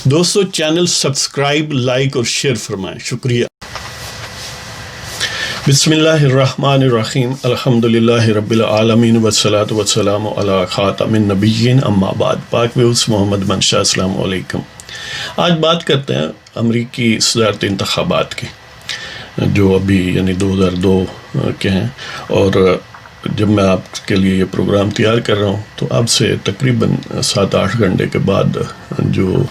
دوستو channel subscribe like اور share فرمائیں، شکریہ۔ بسم اللہ الرحمن الرحیم، الحمدللہ رب العالمین والصلاة والسلام علی خاتم النبیین، اما بعد۔ پاک ویوز محمد منشا، السلام علیکم۔ آج بات کرتے ہیں امریکی صدارتی انتخابات کی جو ابھی یعنی 2002 کے ہیں، اور جب میں آپ کے لیے یہ پروگرام تیار کر رہا ہوں تو اب سے تقریباً 7-8 گھنٹے کے بعد جو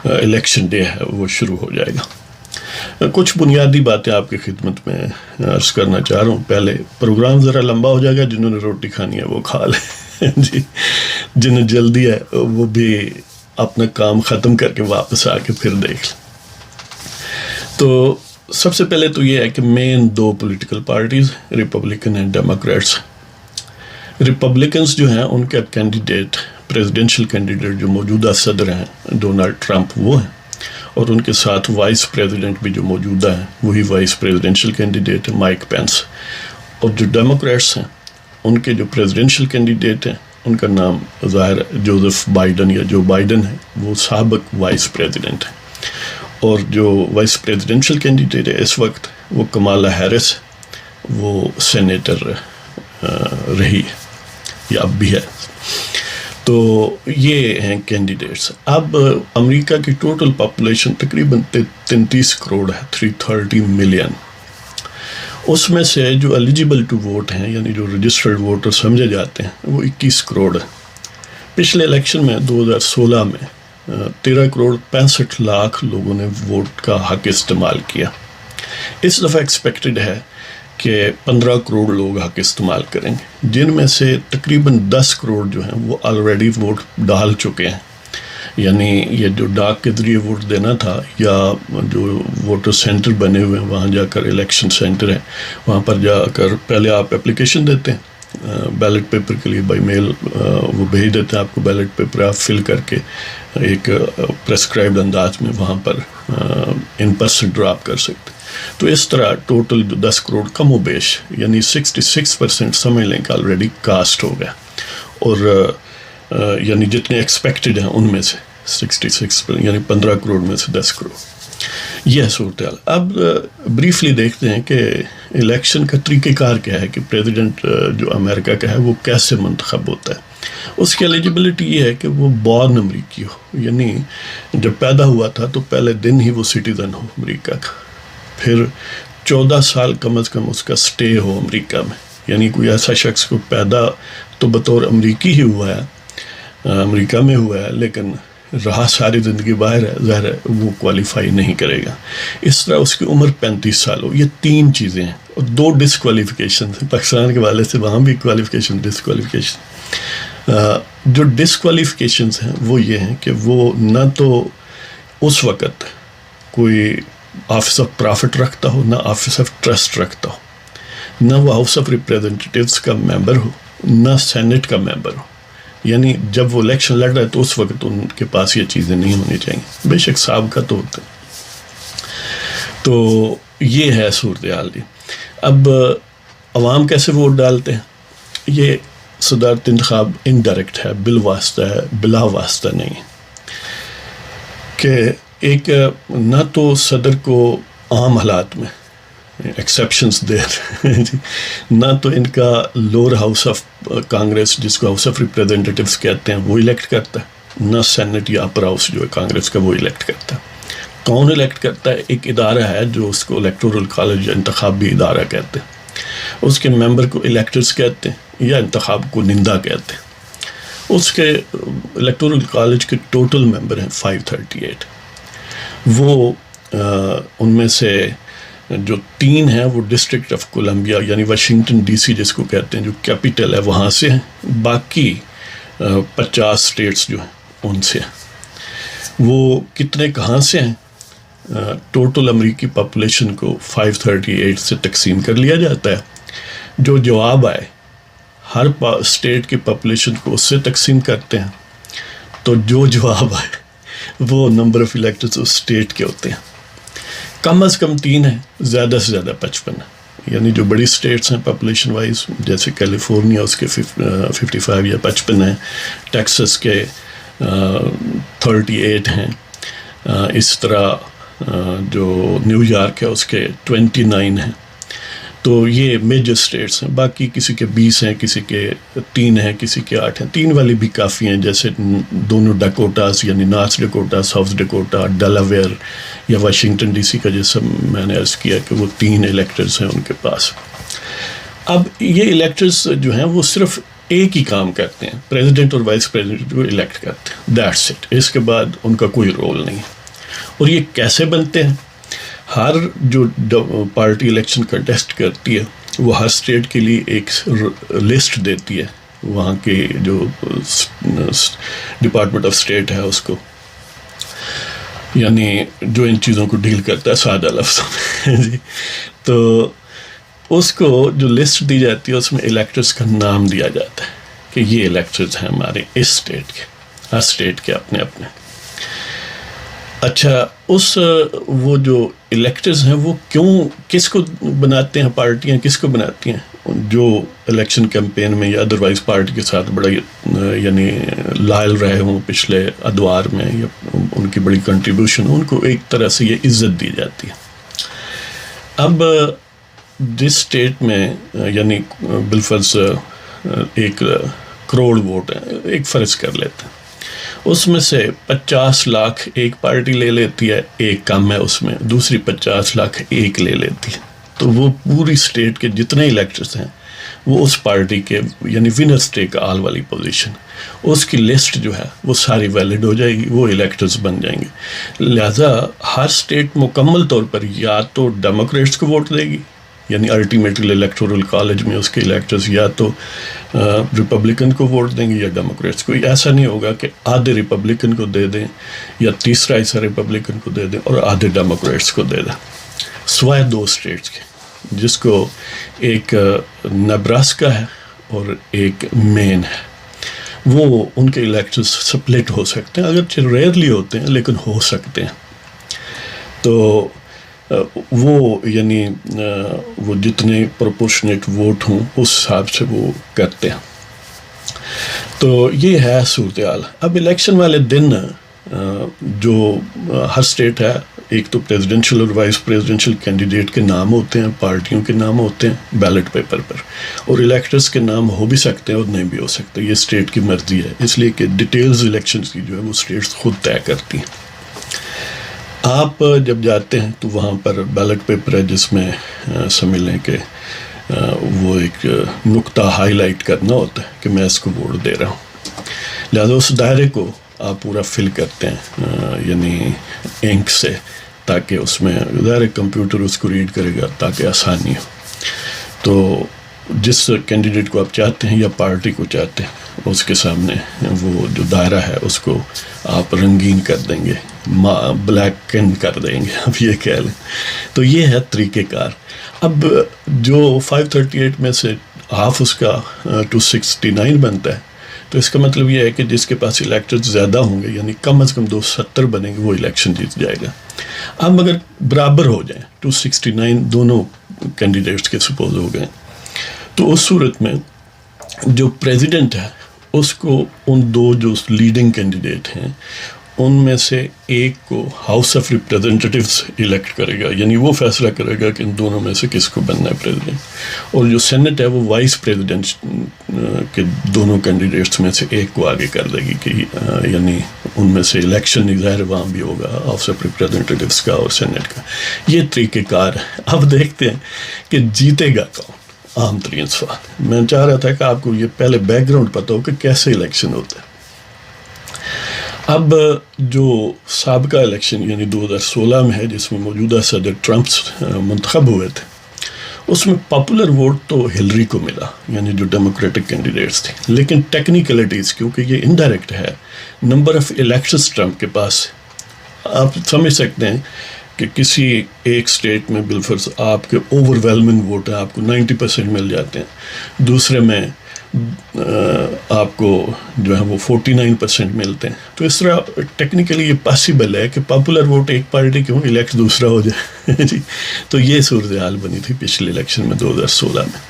الیکشن ڈے ہے وہ شروع ہو جائے گا۔ کچھ بنیادی باتیں آپ کی خدمت میں عرض کرنا چاہ رہا ہوں۔ پہلے پروگرام ذرا لمبا ہو جائے گا، جنہوں نے روٹی کھانی ہے وہ کھا لیں جی، جنہیں جلدی ہے وہ بھی اپنا کام ختم کر کے واپس آ کے پھر دیکھ لیں۔ تو سب سے پہلے تو یہ ہے کہ مین 2 political parties Republican and democrats. Republicans جو ہیں ان کا کینڈیڈیٹ، پریزیڈنشل کینڈیڈیٹ جو موجودہ صدر ہیں ڈونلڈ ٹرمپ وہ ہیں، اور ان کے ساتھ وائس پریزیڈنٹ بھی جو موجودہ ہیں وہی وائس پریزیڈنشل کینڈیڈیٹ ہے مائک پینس۔ اور جو ڈیموکریٹس ہیں ان کے جو پریزیڈنشل کینڈیڈیٹ ہیں ان کا نام ظاہر جوزف بائیڈن یا جو بائیڈن ہے، وہ سابق وائس پریزیڈنٹ ہیں۔ اور جو وائس پریزیڈنشل کینڈیڈیٹ ہے اس وقت وہ کمالا ہیرس، وہ سینیٹر رہی یا اب بھی ہے۔ تو یہ ہیں کینڈیڈیٹس۔ اب امریکہ کی ٹوٹل پاپولیشن تقریباً 33 کروڑ ہے، 330 ملین۔ اس میں سے جو ایلیجیبل ٹو ووٹ ہیں یعنی جو رجسٹرڈ ووٹر سمجھے جاتے ہیں وہ 21 کروڑ ہیں۔ پچھلے الیکشن میں 2016 میں 13 کروڑ 65 لاکھ لوگوں نے ووٹ کا حق استعمال کیا۔ اس دفعہ ایکسپیکٹڈ ہے کہ 15 کروڑ لوگ حق استعمال کریں گے، جن میں سے تقریباً 10 کروڑ جو ہیں وہ آلریڈی ووٹ ڈال چکے ہیں۔ یعنی یہ جو ڈاک کے ذریعے ووٹ دینا تھا یا جو ووٹر سینٹر بنے ہوئے ہیں وہاں جا کر، الیکشن سینٹر ہے وہاں پر جا کر پہلے آپ اپلیکیشن دیتے ہیں بیلٹ پیپر کے لیے، بائی میل وہ بھیج دیتے ہیں آپ کو بیلٹ پیپر، آپ فل کر کے ایک پریسکرائبڈ انداز میں وہاں پر ان پرسن ڈراپ کر سکتے ہیں۔ تو اس طرح ٹوٹل جو 10 کروڑ کم و بیش یعنی 66% سمجھ لیں کہ آلریڈی کاسٹ ہو گیا، اور یعنی جتنے ایکسپیکٹڈ ہیں ان میں سے 66 یعنی 15 کروڑ میں سے 10 کروڑ، یہ صورتحال۔ اب بریفلی دیکھتے ہیں کہ الیکشن کا طریقہ کار کیا ہے، کہ پریزیڈنٹ جو امریکہ کا ہے وہ کیسے منتخب ہوتا ہے۔ اس کی ایلیجبلٹی یہ ہے کہ وہ بورن امریکی ہو، یعنی جب پیدا ہوا تھا تو پہلے دن ہی وہ سٹیزن ہو امریکہ کا، پھر 14 سال کم از کم اس کا سٹے ہو امریکہ میں، یعنی کوئی ایسا شخص کو پیدا تو بطور امریکی ہی ہوا ہے، امریکہ میں ہوا ہے، لیکن رہا ساری زندگی باہر ہے، ظاہر ہے وہ کوالیفائی نہیں کرے گا۔ اس طرح اس کی عمر 35 سال ہو۔ یہ 3 چیزیں ہیں، اور 2 ڈسکوالیفیکیشن ہیں پاکستان کے والے سے، وہاں بھی کوالیفیکیشن ڈسکوالیفیکیشن۔ جو ڈسکوالیفیکیشنز ہیں وہ یہ ہیں کہ وہ نہ تو اس وقت کوئی آفس آف پرافٹ رکھتا ہو، نہ آفس آف ٹرسٹ رکھتا ہو، نہ وہ ہاؤس آف ریپریزنٹیٹیوز کا ممبر ہو، نہ سینٹ کا ممبر ہو۔ یعنی جب وہ الیکشن لڑ رہا ہے تو اس وقت ان کے پاس یہ چیزیں نہیں ہونی چاہیے، بے شک سابقہ تو ہوتے ہیں۔ تو یہ ہے صورتحال جی۔ اب عوام کیسے ووٹ ڈالتے ہیں؟ یہ صدارتی انتخاب انڈائریکٹ ہے، بالواسطہ ہے، بلا واسطہ نہیں ہے۔ کہ ایک نہ تو صدر کو عام حالات میں ایکسیپشنز دے جی، نہ تو ان کا لوور ہاؤس آف کانگریس جس کو ہاؤس آف ریپریزنٹیٹیوز کہتے ہیں وہ الیکٹ کرتا ہے، نہ سینٹ یا اپر ہاؤس جو ہے کانگریس کا وہ الیکٹ کرتا ہے۔ کون الیکٹ کرتا ہے؟ ایک ادارہ ہے جو اس کو الیکٹورل کالج یا انتخابی ادارہ کہتے ہیں، اس کے ممبر کو الیکٹرز کہتے ہیں یا انتخاب کو نندا کہتے ہیں۔ اس کے الیکٹورل کالج کے ٹوٹل ممبر ہیں 538۔ وہ ان میں سے جو 3 ہیں وہ ڈسٹرکٹ آف کولمبیا یعنی واشنگٹن ڈی سی جس کو کہتے ہیں جو کیپیٹل ہے وہاں سے ہیں، باقی 50 اسٹیٹس جو ہیں ان سے ہیں۔ وہ کتنے کہاں سے ہیں؟ ٹوٹل امریکی پاپولیشن کو 538 سے تقسیم کر لیا جاتا ہے، جو جواب آئے ہر اسٹیٹ کی پاپولیشن کو اس سے تقسیم کرتے ہیں، تو جو جواب آئے وہ نمبر آف الیکٹرز اس اسٹیٹ کے ہوتے ہیں۔ کم از کم 3 ہیں، زیادہ سے زیادہ 55 ہیں، یعنی جو بڑی اسٹیٹس ہیں پاپولیشن وائز، جیسے کیلیفورنیا اس کے 55 یا 55 ہیں، ٹیکسس کے 38 ہیں، اس طرح جو نیو یارک ہے اس کے 29 ہیں. تو یہ میجر اسٹیٹس ہیں. باقی کسی کے 20 ہیں, کسی کے 3 ہیں, کسی کے 8 ہیں. 3 والی بھی کافی ہیں, جیسے دونوں ڈیکوٹاز یعنی نارتھ ڈیکوٹا, ساؤتھ ڈیکوٹا, ڈیلاویئر یا واشنگٹن ڈی سی کا, جیسا میں نے عرض کیا کہ وہ 3 الیکٹرز ہیں ان کے پاس. اب یہ الیکٹرز جو ہیں وہ صرف ایک ہی کام کرتے ہیں, پریزیڈنٹ اور وائس پریزیڈنٹ کو الیکٹ کرتے ہیں, دیٹس اٹ. اس کے بعد ان کا کوئی رول نہیں ہے. اور یہ کیسے بنتے ہیں؟ ہر جو پارٹی الیکشن کنٹیسٹ کرتی ہے وہ ہر اسٹیٹ کے لیے ایک لسٹ دیتی ہے, وہاں کے جو ڈپارٹمنٹ آف اسٹیٹ ہے اس کو, یعنی جو ان چیزوں کو ڈیل کرتا ہے سادہ لفظوں میں جی. تو اس کو جو لسٹ دی جاتی ہے اس میں الیکٹرز کا نام دیا جاتا ہے کہ یہ الیکٹرز ہیں ہمارے اس اسٹیٹ کے, ہر اسٹیٹ کے اپنے اپنے. اچھا, وہ جو الیکٹرز ہیں وہ کس کو بناتے ہیں, پارٹیاں کس کو بناتی ہیں؟ جو الیکشن کیمپین میں یا ادروائز پارٹی کے ساتھ بڑا یعنی لائل رہے ہوں پچھلے ادوار میں, یا ان کی بڑی کنٹریبیوشن ہو, ان کو ایک طرح سے یہ عزت دی جاتی ہے. اب جس اسٹیٹ میں یعنی بالفرض 1 کروڑ ووٹ ہیں, ایک فرض کر لیتے ہیں, اس میں سے 50 لاکھ ایک پارٹی لے لیتی ہے, ایک کم ہے اس میں, دوسری 50 لاکھ ایک لے لیتی ہے. تو وہ پوری اسٹیٹ کے جتنے الیکٹرز ہیں وہ اس پارٹی کے یعنی ونرز ٹیک آل والی پوزیشن, اس کی لسٹ جو ہے وہ ساری ویلڈ ہو جائے گی, وہ الیکٹرز بن جائیں گے. لہذا ہر اسٹیٹ مکمل طور پر یا تو ڈیموکریٹس کو ووٹ دے گی, یعنی الٹیمیٹلی الیکٹورل کالج میں اس کے الیکٹرز یا تو ریپبلکن کو ووٹ دیں گے یا ڈیموکریٹس کو. ایسا نہیں ہوگا کہ آدھے ریپبلکن کو دے دیں یا تیسرا حصہ ریپبلکن کو دے دیں اور آدھے ڈیموکریٹس کو دے دیں, سوائے 2 اسٹیٹس کے, جس کو ایک نیبراسکا ہے اور ایک مین ہے. وہ ان کے الیکٹرز سپلٹ ہو سکتے ہیں, اگرچہ ریئرلی ہوتے ہیں لیکن ہو سکتے ہیں. تو وہ یعنی وہ جتنے پروپورشنیٹ ووٹ ہوں اس حساب سے وہ کرتے ہیں. تو یہ ہے صورتحال. اب الیکشن والے دن جو ہر اسٹیٹ ہے, ایک تو پریزیڈنشل اور وائس پریزیڈنشل کینڈیڈیٹ کے نام ہوتے ہیں, پارٹیوں کے نام ہوتے ہیں بیلٹ پیپر پر, اور الیکٹرز کے نام ہو بھی سکتے ہیں اور نہیں بھی ہو سکتے, یہ اسٹیٹ کی مرضی ہے, اس لیے کہ ڈیٹیلز الیکشنز کی جو ہے وہ اسٹیٹس خود طے کرتی ہیں. آپ جب جاتے ہیں تو وہاں پر بیلٹ پیپر ہے جس میں سمجھ لیں کہ وہ ایک نقطہ ہائی لائٹ کرنا ہوتا ہے کہ میں اس کو ووٹ دے رہا ہوں. لہذا اس دائرے کو آپ پورا فل کرتے ہیں یعنی انک سے, تاکہ اس میں ظاہر کمپیوٹر اس کو ریڈ کرے گا تاکہ آسانی ہو. تو جس کینڈیڈیٹ کو آپ چاہتے ہیں یا پارٹی کو چاہتے ہیں اس کے سامنے وہ جو دائرہ ہے اس کو آپ رنگین کر دیں گے, بلیک اینڈ کر دیں گے, اب یہ کہہ لیں. تو یہ ہے طریقہ کار. اب جو 538 میں سے ہاف اس کا 269 بنتا ہے, تو اس کا مطلب یہ ہے کہ جس کے پاس الیکٹرز زیادہ ہوں گے یعنی کم از کم 270 بنیں گے, وہ الیکشن جیت جائے گا. اب اگر برابر ہو جائیں 269 دونوں کینڈیڈیٹس کے سپوز ہو گئے, تو اس صورت میں جو پریزیڈنٹ ہے اس کو ان 2 جو لیڈنگ کینڈیڈیٹ ہیں ان میں سے ایک کو ہاؤس آف ریپریزنٹیٹیوز الیکٹ کرے گا, یعنی وہ فیصلہ کرے گا کہ ان دونوں میں سے کس کو بننا ہے پریزیڈنٹ. اور جو سینٹ ہے وہ وائس پریزیڈنٹ کے دونوں کینڈیڈیٹس میں سے ایک کو آگے کر دے گی کہ یعنی ان میں سے الیکشن نہیں, ظاہر وہاں بھی ہوگا ہاؤس آف ریپریزنٹیٹیوز کا اور سینٹ کا. یہ طریقہ کار ہے. اب دیکھتے ہیں کہ جیتے گا کون. عام ترین سوال. میں چاہ رہا تھا کہ آپ کو یہ پہلے بیک گراؤنڈ پتہ ہو کہ کیسے الیکشن ہوتا ہے. اب جو سابقہ الیکشن یعنی 2016 میں ہے جس میں موجودہ صدر ٹرمپس منتخب ہوئے تھے, اس میں پاپولر ووٹ تو ہلری کو ملا یعنی جو ڈیموکریٹک کینڈیڈیٹس تھے, لیکن ٹیکنیکلٹیز کیونکہ یہ انڈائریکٹ ہے, نمبر آف الیکشنز ٹرمپ کے پاس. آپ سمجھ سکتے ہیں کہ کسی ایک اسٹیٹ میں بالفرض آپ کے اوور ویلمنگ ووٹ ہیں, آپ کو 90% مل جاتے ہیں, دوسرے میں آپ کو جو ہے وہ 49% ملتے ہیں. تو اس طرح ٹیکنیکلی یہ پاسبل ہے کہ پاپولر ووٹ ایک پارٹی کیوں الیکٹ دوسرا ہو جائے جی. تو یہ صورتحال بنی تھی پچھلے الیکشن میں 2016 میں.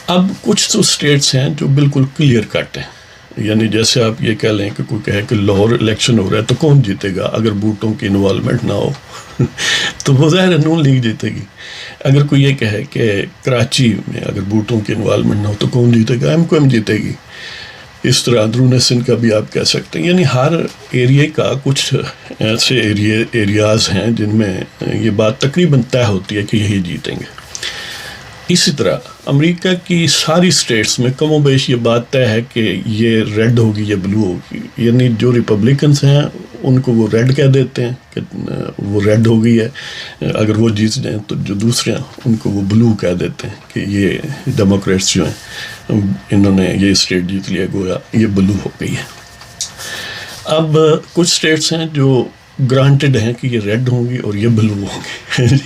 اب کچھ تو اسٹیٹس ہیں جو بالکل کلیئر کٹ ہیں, یعنی جیسے آپ یہ کہہ لیں کہ کوئی کہے کہ لاہور الیکشن ہو رہا ہے تو کون جیتے گا اگر بھٹو کی انوالومنٹ نہ ہو تو وہ ظاہر ہے نون لیگ جیتے گی. اگر کوئی یہ کہے کہ کراچی میں اگر بھٹو کی انوالومنٹ نہ ہو تو کون جیتے گا؟ ایم کو ایم جیتے گی. اس طرح اندرون سندھ کا بھی آپ کہہ سکتے ہیں. یعنی ہر ایریے کا کچھ ایسے ایریاز ہیں جن میں یہ بات تقریباً طے ہوتی ہے کہ یہی جیتیں گے. اسی طرح امریکہ کی ساری سٹیٹس میں کم و بیش یہ بات طے ہے کہ یہ ریڈ ہوگی یا بلو ہوگی. یعنی جو ریپبلکنس ہیں ان کو وہ ریڈ کہہ دیتے ہیں کہ وہ ریڈ ہو گئی ہے اگر وہ جیت جائیں، تو جو دوسرے ہیں ان کو وہ بلو کہہ دیتے ہیں کہ یہ ڈیموکریٹس جو ہیں انہوں نے یہ اسٹیٹ جیت لیا، گویا یہ بلو ہو گئی ہے. اب کچھ اسٹیٹس ہیں جو گرانٹڈ ہیں کہ یہ ریڈ ہوں گی اور یہ بلو ہوں گی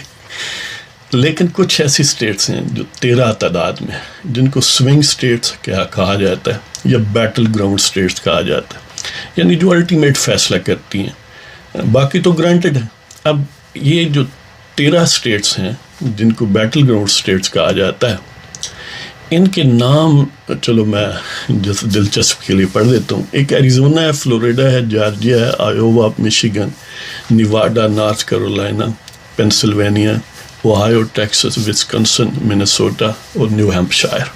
لیکن کچھ ایسی اسٹیٹس ہیں جو 13 تعداد میں جن کو سوئنگ اسٹیٹس کہا جاتا ہے یا بیٹل گراؤنڈ اسٹیٹس کہا جاتا ہے، یعنی جو الٹیمیٹ فیصلہ کرتی ہیں. باقی تو گرانٹڈ ہیں. اب یہ جو 13 اسٹیٹس ہیں جن کو بیٹل گراؤنڈ اسٹیٹس کہا جاتا ہے، ان کے نام چلو میں جس دلچسپ کے لیے پڑھ دیتا ہوں. ایک ایریزونا ہے، فلوریڈا ہے، جارجیا ہے، Iowa, Michigan, Nevada, North Carolina, Pennsylvania, Ohio, Texas, Wisconsin, Minnesota اور نیو ہیمپشائر.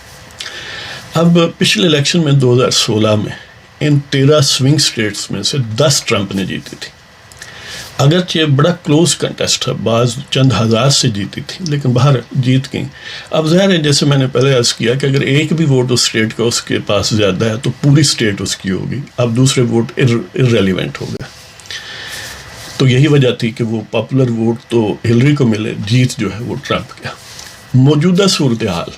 اب پچھلے الیکشن میں 2016 میں ان 13 سوئنگ اسٹیٹس میں سے 10 ٹرمپ نے جیتی تھی. اگرچہ بڑا کلوز کنٹیسٹ ہے، بعض چند ہزار سے جیتی تھی لیکن باہر جیت گئیں. اب ظاہر ہے جیسے میں نے پہلے عرض کیا کہ اگر ایک بھی ووٹ اس اسٹیٹ کا اس کے پاس زیادہ ہے تو پوری اسٹیٹ اس کی ہوگی. اب دوسرے ووٹ ارریلیونٹ ہو گئے. تو یہی وجہ تھی کہ وہ پاپولر ووٹ تو ہلری کو ملے، جیت جو ہے وہ ٹرمپ کا. موجودہ صورتحال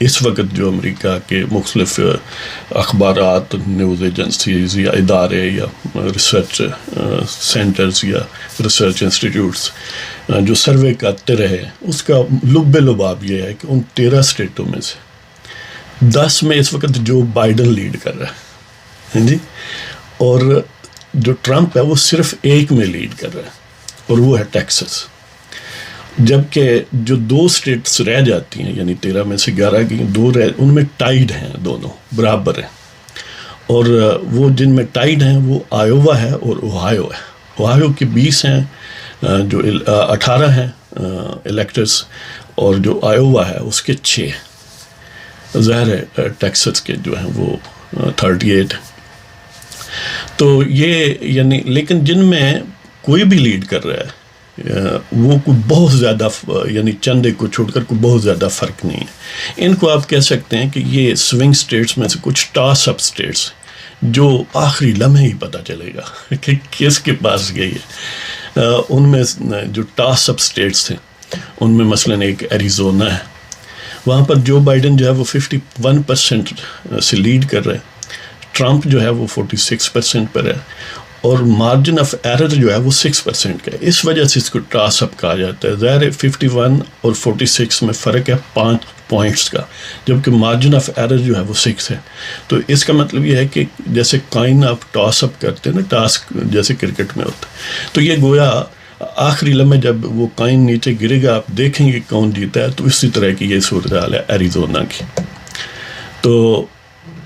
اس وقت جو امریکہ کے مختلف اخبارات، نیوز ایجنسیز یا ادارے یا ریسرچ سینٹرز یا ریسرچ انسٹیٹیوٹس جو سروے کرتے رہے، اس کا لب لباب یہ ہے کہ ان 13 اسٹیٹوں میں سے 10 میں اس وقت جو بائیڈن لیڈ کر رہا ہے جی، اور جو ٹرمپ ہے وہ صرف ایک میں لیڈ کر رہا ہے اور وہ ہے ٹیکسس. جبکہ جو 2 اسٹیٹس رہ جاتی ہیں، یعنی 13 میں سے 11 کی 2 ان میں ٹائیڈ ہیں، دونوں برابر ہیں. اور وہ جن میں ٹائیڈ ہیں وہ آیووا ہے اور اوہایو ہے. اوہایو کے 20 ہیں، جو 18 ہیں الیکٹرز، اور جو آیووا ہے اس کے 6. ظاہر ہے ٹیکسس کے جو ہیں وہ 38 ہیں. تو یہ یعنی لیکن جن میں کوئی بھی لیڈ کر رہا ہے وہ کوئی بہت زیادہ یعنی چند ایک کو چھوڑ کر کوئی بہت زیادہ فرق نہیں ہے. ان کو آپ کہہ سکتے ہیں کہ یہ سوئنگ اسٹیٹس میں سے کچھ ٹاس اپ اسٹیٹس جو آخری لمحے ہی پتہ چلے گا کہ کس کے پاس گئی ہے. ان میں جو ٹاس اپ اسٹیٹس تھے ان میں مثلاً ایک ایریزونا ہے، وہاں پر جو بائیڈن جو ہے وہ 51% سے لیڈ کر رہے ہیں. ٹرمپ جو ہے وہ 46% پر ہے اور مارجن آف ایرر جو ہے وہ 6% کا ہے. اس وجہ سے اس کو ٹاس اپ کہا جاتا ہے. ظاہر ہے 51 اور 46 میں فرق ہے 5 پوائنٹس کا، جبکہ مارجن آف ایرر جو ہے وہ 6 ہے. تو اس کا مطلب یہ ہے کہ جیسے کائن آپ ٹاس اپ کرتے ہیں نا، ٹاسک جیسے کرکٹ میں ہوتا ہے، تو یہ گویا آخری لمحے جب وہ کائن نیچے گرے گا آپ دیکھیں گے کون جیتا ہے. تو اسی طرح کی یہ صورتحال ہے ایریزونا کی. تو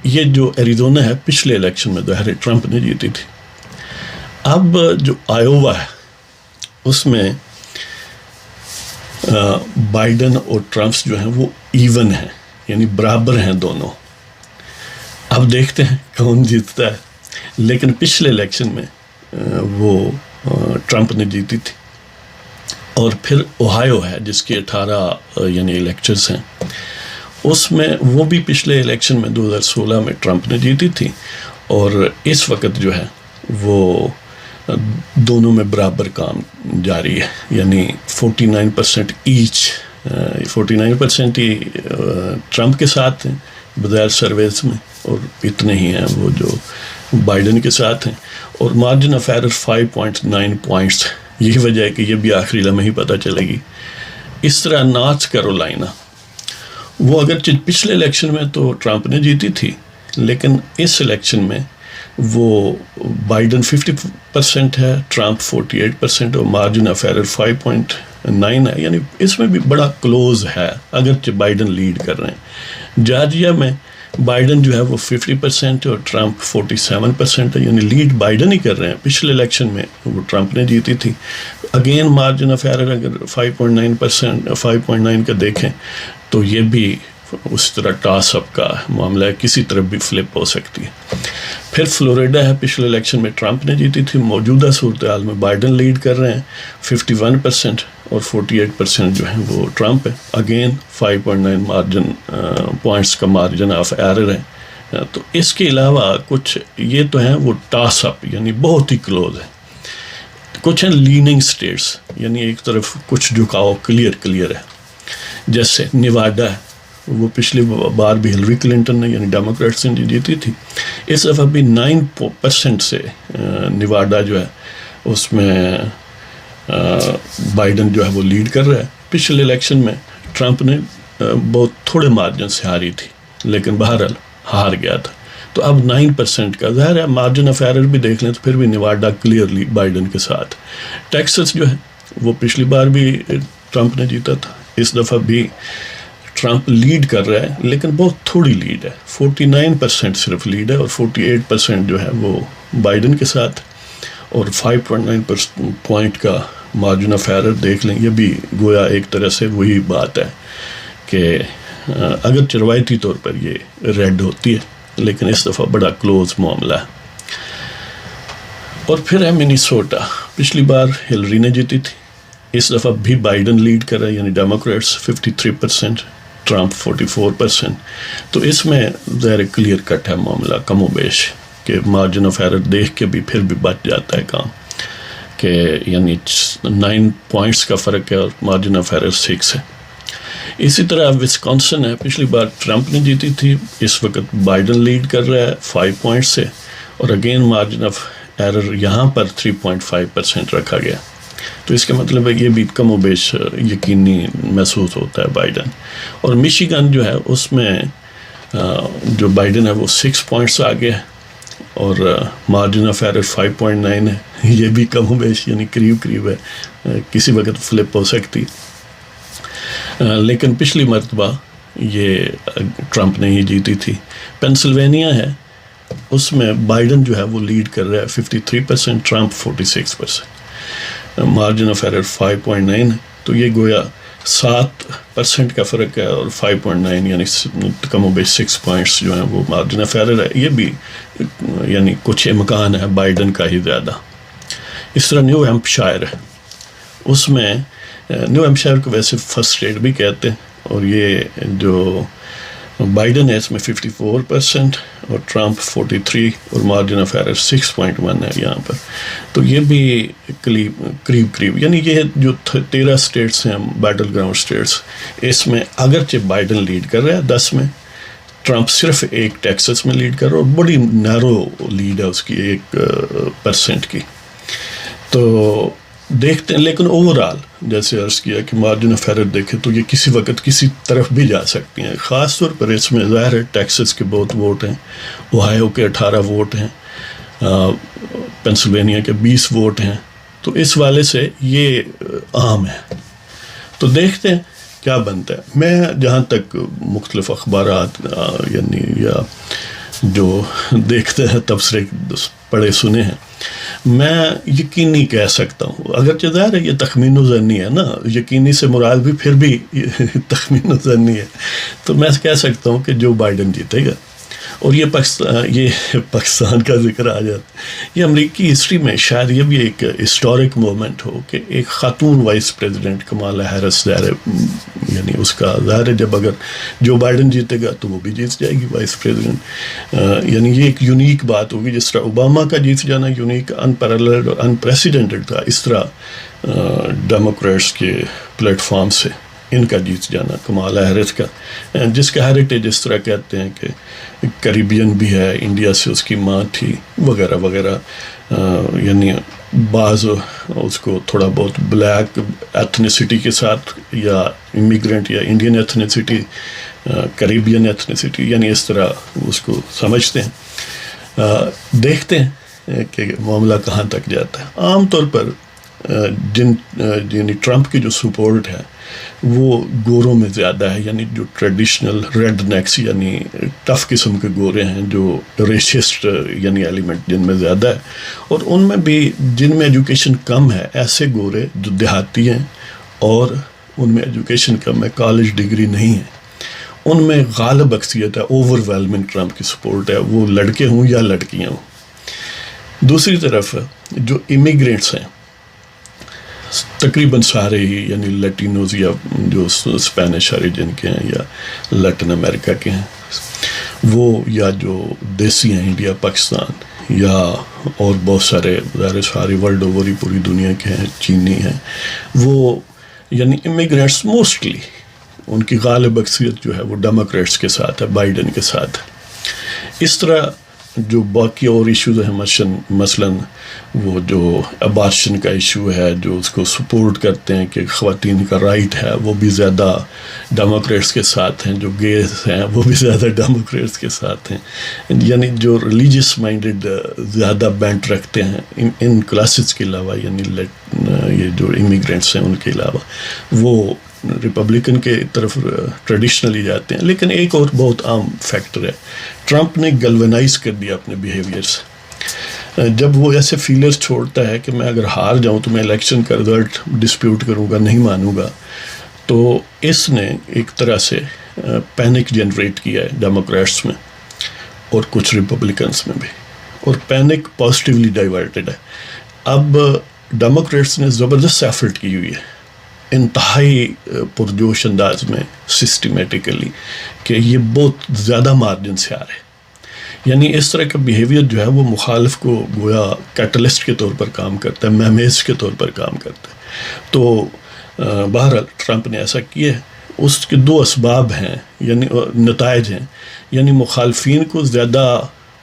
یہ جو ایریزونا ہے پچھلے الیکشن میں ظاہر ٹرمپ نے جیتی تھی. اب جو آیووا ہے اس میں بائیڈن اور ٹرمپس جو ہیں وہ ایون ہیں، یعنی برابر ہیں دونوں. اب دیکھتے ہیں کون جیتتا ہے. لیکن پچھلے الیکشن میں وہ ٹرمپ نے جیتی تھی. اور پھر اوہایو ہے جس کے 18 یعنی الیکٹرز ہیں، اس میں وہ بھی پچھلے الیکشن میں 2016 میں ٹرمپ نے جیتی تھی. اور اس وقت جو ہے وہ دونوں میں برابر کام جاری ہے، یعنی 49% ایچ. 49% ہی ٹرمپ کے ساتھ ہیں بظاہر سرویز میں، اور اتنے ہی ہیں وہ جو بائیڈن کے ساتھ ہیں. اور مارجن آف ایرر 5.9 پوائنٹس. یہی وجہ ہے کہ یہ بھی آخری لمحے ہی پتہ چلے گی. اس طرح نارتھ کیرولائنا، وہ اگرچہ پچھلے الیکشن میں تو ٹرمپ نے جیتی تھی، لیکن اس الیکشن میں وہ بائیڈن 50% ہے، ٹرمپ 48%، اور مارجن آف ایرر 5.9 ہے. یعنی اس میں بھی بڑا کلوز ہے اگرچہ بائیڈن لیڈ کر رہے ہیں. جارجیا میں بائیڈن جو ہے وہ 50% ہے اور ٹرمپ 47% ہے، یعنی لیڈ بائیڈن ہی کر رہے ہیں. پچھلے الیکشن میں وہ ٹرمپ نے جیتی تھی. اگین مارجن آف ایرر اگر 5.9 کا دیکھیں تو یہ بھی اس طرح ٹاس اپ کا معاملہ ہے، کسی طرف بھی فلپ ہو سکتی ہے. پھر فلوریڈا ہے، پچھلے الیکشن میں ٹرمپ نے جیتی تھی. موجودہ صورتحال میں بائیڈن لیڈ کر رہے ہیں 51% اور 48% جو ہیں وہ ٹرمپ ہے. اگین 5.9 مارجن پوائنٹس کا مارجن آف ایرر ہے. تو اس کے علاوہ کچھ یہ تو ہیں وہ ٹاس اپ، یعنی بہت ہی کلوز ہے. کچھ ہیں لیننگ سٹیٹس، یعنی ایک طرف کچھ جھکاؤ کلیئر ہے. جیسے نیواڈا ہے، وہ پچھلی بار بھی ہلری کلنٹن نے یعنی ڈیموکریٹ سے جیتی تھی. اس دفعہ بھی 9% سے نیواڈا جو ہے اس میں بائیڈن جو ہے وہ لیڈ کر رہا ہے. پچھلے الیکشن میں ٹرمپ نے بہت تھوڑے مارجن سے ہاری تھی، لیکن بہرحال ہار گیا تھا. تو اب 9% کا ظاہر ہے مارجن آف ایرر بھی دیکھ لیں تو پھر بھی نیواڈا کلیئرلی بائیڈن کے ساتھ. ٹیکسس جو ہے وہ پچھلی بار بھی ٹرمپ نے جیتا تھا، اس دفعہ بھی ٹرمپ لیڈ کر رہا ہے، لیکن بہت تھوڑی لیڈ ہے. 49% صرف لیڈ ہے اور 48% جو ہے وہ بائیڈن کے ساتھ. اور 5.9 پوائنٹ کا مارجن آف ایرر دیکھ لیں، یہ بھی گویا ایک طرح سے وہی بات ہے کہ اگر روایتی طور پر یہ ریڈ ہوتی ہے لیکن اس دفعہ بڑا کلوز معاملہ ہے. اور پھر ہے منیسوٹا، پچھلی بار ہلری نے جیتی تھی، اس دفعہ بھی بائیڈن لیڈ کر رہا ہے، یعنی ڈیموکریٹس 53%، ٹرمپ 44%. تو اس میں ظاہر کلیئر کٹ ہے معاملہ کم و بیش کہ مارجن آف ایرر دیکھ کے بھی پھر بھی بچ جاتا ہے کام، کہ یعنی 9 پوائنٹس کا فرق ہے اور مارجن آف ایرر 6 ہے. اسی طرح وسکانسن ہے، پچھلی بار ٹرمپ نے جیتی تھی، اس وقت بائیڈن لیڈ کر رہا ہے 5 پوائنٹ سے، اور اگین مارجن آف ایرر یہاں پر 3.5% رکھا گیا. تو اس کا مطلب ہے یہ بھی کم و بیش یقینی محسوس ہوتا ہے بائیڈن. اور مشیگن جو ہے اس میں جو بائیڈن ہے وہ 6 پوائنٹس آگے ہے اور مارجن آف ایرر 5.9 ہے. یہ بھی کم و بیش یعنی قریب ہے، کسی وقت فلپ ہو سکتی. لیکن پچھلی مرتبہ یہ ٹرمپ نے ہی جیتی تھی. پینسلوینیا ہے، اس میں بائیڈن جو ہے وہ لیڈ کر رہا ہے 53%، ٹرمپ 46%. مارجن آف ایرر 5.9 ہے. تو یہ گویا 7% کا فرق ہے اور 5.9 یعنی کم و بیش 6 پوائنٹس جو ہیں وہ مارجن آف ایرر ہے. یہ بھی یعنی کچھ امکان ہے بائیڈن کا ہی زیادہ. اس طرح نیو ہیمپشائر ہے، اس میں نیو ہیمپشائر کو ویسے فرسٹ اسٹیٹ بھی کہتے ہیں، اور یہ جو بائیڈن ہے اس میں 54% اور ٹرمپ 43 اور مارجن آف ایرر 6.1 ہے یہاں پر. تو یہ بھی قریب یعنی یہ جو 13 اسٹیٹس ہیں بیٹل گراؤنڈ اسٹیٹس، اس میں اگرچہ بائیڈن لیڈ کر رہا ہے 10 میں، ٹرمپ صرف ایک ٹیکسس میں لیڈ کر رہا ہے اور بڑی نیرو لیڈ ہے اس کی 1% کی. تو دیکھتے ہیں، لیکن اوورآل جیسے عرض کیا کہ مارجن آف ایرر دیکھیں تو یہ کسی وقت کسی طرف بھی جا سکتی ہیں. خاص طور پر اس میں ظاہر ہے ٹیکسس کے بہت ووٹ ہیں، اوہایو کے 18 ووٹ ہیں، پینسلوینیا کے 20 ووٹ ہیں. تو اس والے سے یہ عام ہے. تو دیکھتے ہیں کیا بنتا ہے. میں جہاں تک مختلف اخبارات یعنی یا جو دیکھتے ہیں تبصرے پڑھے سنے ہیں، میں یقینی کہہ سکتا ہوں، اگرچہ ظاہر ہے یہ تخمین و ظنی ہے نا، یقینی سے مراد بھی پھر بھی تخمین و ظنی ہے. تو میں کہہ سکتا ہوں کہ جو بائیڈن جیتے گا. اور یہ پاکستان کا ذکر آ جاتا ہے، یہ امریکی ہسٹری میں شاید یہ بھی ایک ہسٹورک مومنٹ ہو کہ ایک خاتون وائس پریزیڈنٹ کمالا ہیرس ظاہر یعنی اس کا ظاہر ہے جب اگر جو بائیڈن جیتے گا تو وہ بھی جیت جائے گی وائس پریزیڈنٹ. یعنی یہ ایک یونیک بات ہوگی، جس طرح اوباما کا جیت جانا یونیک انپیرللڈ اور انپریسیڈنٹڈ تھا، اس طرح ڈیموکریٹس کے پلیٹ فارم سے ان کا جیت جانا کمالا ہیرس کا، جس کا ہیریٹیج اس طرح کہتے ہیں کہ کریبین بھی ہے، انڈیا سے اس کی ماں تھی وغیرہ وغیرہ. یعنی بعض اس کو تھوڑا بہت بلیک ایتھنیسٹی کے ساتھ یا امیگرینٹ یا انڈین ایتھنیسٹی، کریبین ایتھنیسٹی، یعنی اس طرح اس کو سمجھتے ہیں. دیکھتے ہیں کہ معاملہ کہاں تک جاتا ہے. عام طور پر یعنی ٹرمپ کی جو سپورٹ ہے وہ گوروں میں زیادہ ہے، یعنی جو ٹریڈیشنل ریڈ نیکس یعنی ٹف قسم کے گورے ہیں، جو ریسسٹ یعنی ایلیمنٹ جن میں زیادہ ہے، اور ان میں بھی جن میں ایجوکیشن کم ہے، ایسے گورے جو دیہاتی ہیں اور ان میں ایجوکیشن کم ہے، کالج ڈگری نہیں ہے، ان میں غالب اکثریت ہے، اوور ویلمنگ ٹرمپ کی سپورٹ ہے، وہ لڑکے ہوں یا لڑکیاں ہوں۔ دوسری طرف جو امیگرینٹس ہیں تقریباً سارے ہی، یعنی لیٹینوز یا جو اسپینش اوریجن کے ہیں یا لیٹن امریکہ کے ہیں، وہ یا جو دیسی ہیں انڈیا پاکستان یا اور بہت سارے ظاہر ساری ورلڈ اوور ہی پوری دنیا کے ہیں، چینی ہیں، وہ یعنی امیگرینٹس موسٹلی ان کی غالب اکثریت جو ہے وہ ڈیموکریٹس کے ساتھ ہے، بائیڈن کے ساتھ ہے۔ اس طرح جو باقی اور ایشوز ہیں، مثلاً وہ جو ابارشن کا ایشو ہے، جو اس کو سپورٹ کرتے ہیں کہ خواتین کا رائٹ ہے، وہ بھی زیادہ ڈیموکریٹس کے ساتھ ہیں، جو گیز ہیں وہ بھی زیادہ ڈیموکریٹس کے ساتھ ہیں، یعنی جو ریلیجیس مائنڈڈ زیادہ بینٹ رکھتے ہیں ان کلاسز کے علاوہ، یعنی یہ جو امیگرینٹس ہیں ان کے علاوہ، وہ ریپبلکن کے طرف ٹریڈیشنلی جاتے ہیں۔ لیکن ایک اور بہت عام فیکٹر ہے، ٹرمپ نے گلونائز کر دیا اپنے بیہیویئر سے۔ جب وہ ایسے فیلرز چھوڑتا ہے کہ میں اگر ہار جاؤں تو میں الیکشن کا رزلٹ ڈسپیوٹ کروں گا، نہیں مانوں گا، تو اس نے ایک طرح سے پینک جنریٹ کیا ہے ڈیموکریٹس میں اور کچھ ریپبلکنس میں بھی، اور پینک پازیٹیولی ڈائیورٹڈ ہے۔ اب ڈیموکریٹس نے زبردست ایفرٹ کی ہوئی ہے، انتہائی پرجوش انداز میں، سسٹمیٹیکلی، کہ یہ بہت زیادہ مارجن سے آ رہے، یعنی اس طرح کا بیہیویئر جو ہے وہ مخالف کو گویا کیٹلسٹ کے طور پر کام کرتا ہے، میمیز کے طور پر کام کرتا ہے۔ تو بہرحال ٹرمپ نے ایسا کیا ہے، اس کے دو اسباب ہیں، یعنی نتائج ہیں، یعنی مخالفین کو زیادہ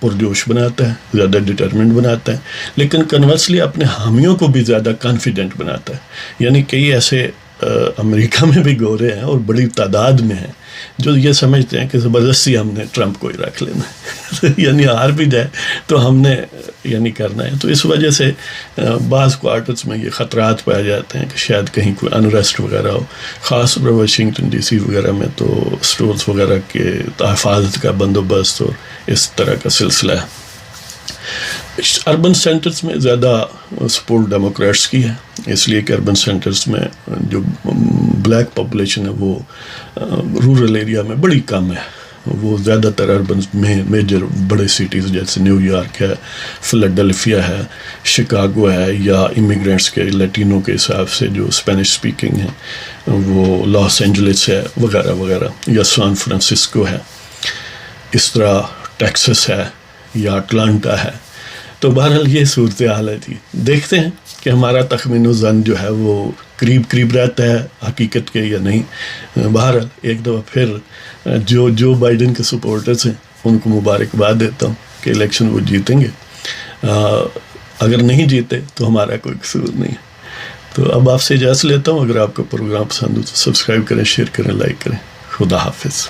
پرجوش بناتا ہے، زیادہ ڈٹرمنٹ بناتا ہے، لیکن کنورسلی اپنے حامیوں کو بھی زیادہ کانفیڈنٹ بناتا ہے۔ یعنی کئی ایسے امریکہ میں بھی گورے ہیں اور بڑی تعداد میں ہیں جو یہ سمجھتے ہیں کہ زبردستی ہم نے ٹرمپ کو ہی رکھ لینا ہے، یعنی ہار بھی جائے تو ہم نے یعنی کرنا ہے۔ تو اس وجہ سے بعض کوارٹرز میں یہ خطرات پائے جاتے ہیں کہ شاید کہیں کوئی انریسٹ وغیرہ ہو، خاص طور پر واشنگٹن ڈی سی وغیرہ میں تو اسٹورز وغیرہ کے تحفظ کا بندوبست اور اس طرح کا سلسلہ ہے۔ اربن سینٹرز میں زیادہ سپورٹ ڈیموکریٹس کی ہے، اس لیے کہ اربن سینٹرز میں جو بلیک پاپولیشن ہے وہ رورل ایریا میں بڑی کم ہے، وہ زیادہ تر اربن میں میجر بڑے سٹیز جیسے نیو یارک ہے، فلیڈلفیا ہے، شکاگو ہے، یا امیگرینٹس کے لیٹینوں کے حساب سے جو اسپینش اسپیکنگ ہیں وہ لاس اینجلس ہے وغیرہ وغیرہ، یا سان فرانسسکو ہے، اس طرح ٹیکسس ہے یا اٹلانٹا ہے۔ تو بہرحال یہ صورتحال ہے جی، دیکھتے ہیں کہ ہمارا تخمین و ظن جو ہے وہ قریب رہتا ہے حقیقت کے یا نہیں۔ بہرحال ایک دفعہ پھر جو بائیڈن کے سپورٹرز ہیں ان کو مبارکباد دیتا ہوں کہ الیکشن وہ جیتیں گے، اگر نہیں جیتے تو ہمارا کوئی قصور نہیں ہے۔ تو اب آپ سے اجازت لیتا ہوں، اگر آپ کا پروگرام پسند ہو تو سبسکرائب کریں، شیئر کریں، لائک کریں۔ خدا حافظ۔